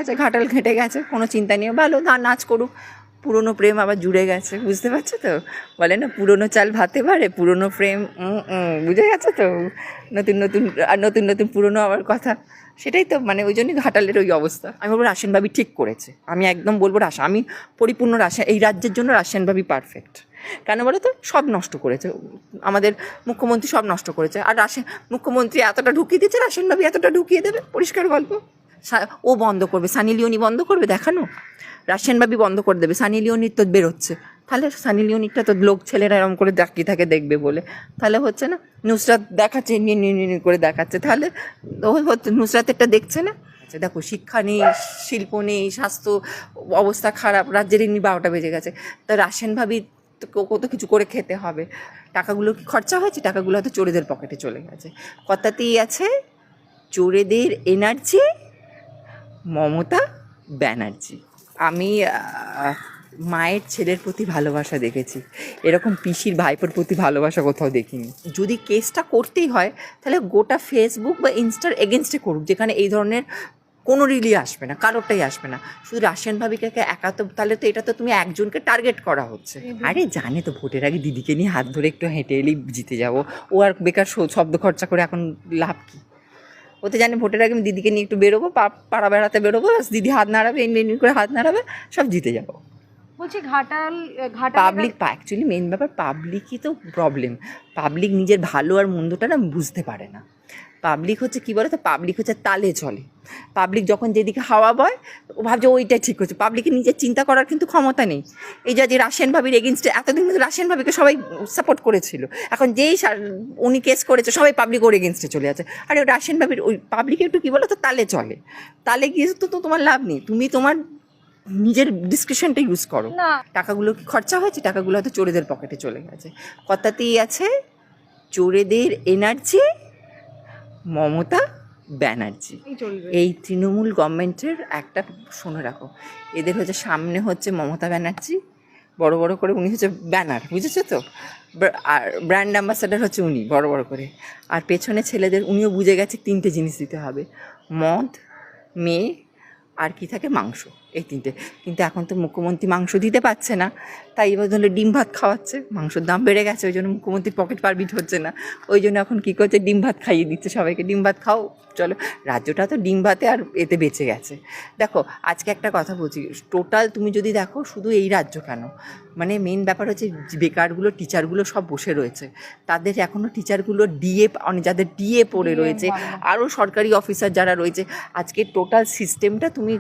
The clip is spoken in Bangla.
গেছে, ঘাটাল ঘেঁটে গেছে, কোনো চিন্তা নেই, ভালো নাচ করুক, পুরনো প্রেম আবার জুড়ে গেছে, বুঝতে পারছো তো? বলে না পুরনো চাল ভাতে পারে, পুরনো প্রেম বুঝে গেছে তো? নতুন নতুন আর নতুন নতুন পুরনো আবার কথা, সেটাই তো মানে ওই জন্যই ঘাটালের ওই অবস্থা। আমি বলবো রাশিয়ান ভাবি ঠিক করেছে, আমি একদম বলবো আমি পরিপূর্ণ রাশিয়ান, এই রাজ্যের জন্য রাশিয়ান ভাবি পারফেক্ট। কেন বলো তো? সব নষ্ট করেছে আমাদের মুখ্যমন্ত্রী, সব নষ্ট করেছে। আর মুখ্যমন্ত্রী এতটা ঢুকিয়ে দিচ্ছে, রাশিয়ান ভাবি এতটা ঢুকিয়ে দেবে, পরিষ্কার গল্প। ও বন্ধ করবে, সানি লিওনি বন্ধ করবে দেখানো, রাশিয়ান ভাবি বন্ধ করে দেবে। সানি লিওনির তো বেরোচ্ছে, তাহলে সানি লিওনিরটা তো লোক ছেলেরা এরকম করে তাকিয়ে থাকে দেখবে বলে, তাহলে হচ্ছে না? নুসরাত দেখাচ্ছে নিয়ে করে দেখাচ্ছে, তাহলে নুসরাতেরটা দেখছে না? আচ্ছা দেখো, শিক্ষা নেই, শিল্প নেই, স্বাস্থ্য অবস্থা খারাপ, রাজ্যের এমনি 12টা বেজে গেছে, তা রাশিয়ান ভাবি কত কিছু করে খেতে হবে। টাকাগুলো কি খরচা হয়েছে? টাকাগুলো হয়তো চোরেদের পকেটে চলে গেছে। কথাতেই আছে, চোরেদের এনার্জি, মমতা ব্যানার্জি। আমি মায়ের ছেলের প্রতি ভালোবাসা দেখেছি, এরকম পিসির ভাইপোর প্রতি ভালোবাসা কোথাও দেখিনি। যদি কেসটা করতেই হয় তাহলে গোটা ফেসবুক বা ইনস্টার এগেনস্টে করুক, যেখানে এই ধরনের কোনো রিলি আসবে না, কারোরটাই আসবে না। শুধু রাশিয়ান ভাবিকে একা তো, তাহলে তো এটা তো তুমি একজনকে টার্গেট করা হচ্ছে। আরে জানে তো ভোটের আগে দিদিকে নিয়ে হাত ধরে একটু হেঁটে এলেই জিতে যাবো, ও আর বেকার শব্দ খরচা করে এখন লাভ কী? ও তো জানে ভোটের আগে আমি দিদিকে নিয়ে একটু বেরোবো, পাড়া বেড়াতে বেরোবো, দিদি হাত নাড়াবে, এমনি করে হাত নাড়াবে, সব জিতে যাবো। বলছি ঘাটাল পাবলিক অ্যাকচুয়ালি মেন ব্যাপার পাবলিকই তো প্রবলেম। পাবলিক নিজের ভালো আর মন্দটা না বুঝতে পারে না। পাবলিক হচ্ছে কী বলে তো, পাবলিক হচ্ছে তালে চলে। পাবলিক যখন যেদিকে হাওয়া বয় ও ভাবছে ওইটাই ঠিক হচ্ছে, পাবলিকের নিজের চিন্তা করার কিন্তু ক্ষমতা নেই। এই যে রাশিয়ান ভাবির এগেনস্টে এতদিন কিন্তু রাশিয়ান ভাবিকে সবাই সাপোর্ট করেছিল, এখন যেই উনি কেস করেছে সবাই পাবলিক ওর এগেনস্টে চলে আছে। আর ওই রাশিয়ান ভাবির ওই পাবলিকে একটু কী বলো তো, তালে চলে। তালে গিয়ে তো তোমার লাভ নেই, তুমি তোমার নিজের ডিসক্রিপশনটা ইউজ করো। টাকাগুলো কি খরচা হয়েছে? টাকাগুলো হয়তো চোরেদের পকেটে চলে গেছে। কথাতেই আছে, চোরেদের এনার্জি, মমতা ব্যানার্জি। এই তৃণমূল গভর্নমেন্টের একটা শুনে রাখো, এদের হচ্ছে সামনে হচ্ছে মমতা ব্যানার্জি, বড় বড় করে উনি হচ্ছে ব্যানার, বুঝেছো তো? আর ব্র্যান্ড অ্যাম্বাসাডার হচ্ছে উনি, বড় বড় করে। আর পেছনে ছেলেদের উনিও বুঝে গেছে 3টে জিনিস দিতে হবে, মদ, মেয়ে, আর কি থাকে, মাংস, এই 3টে। কিন্তু এখন তো মুখ্যমন্ত্রী মাংস দিতে পারছে না, তাই এবার ধরলে ডিম ভাত খাওয়াচ্ছে, মাংসের দাম বেড়ে গেছে, ওই জন্য মুখ্যমন্ত্রীর পকেট পারমিট হচ্ছে না, ওই জন্য এখন কী করছে, ডিম ভাত খাইয়ে দিচ্ছে সবাইকে, ডিম ভাত খাও চলো। রাজ্যটা তো ডিম ভাতে আর এতে বেঁচে গেছে। দেখো আজকে একটা কথা বলছি, টোটাল তুমি যদি দেখো শুধু এই রাজ্য কেন, মানে মেন ব্যাপার হচ্ছে বেকারগুলো, টিচারগুলো সব বসে রয়েছে, তাদের এখনও টিচারগুলো ডিএ, যাদের ডিএ পড়ে রয়েছে, আরও সরকারি অফিসার যারা রয়েছে, আজকে টোটাল সিস্টেমটা তুমি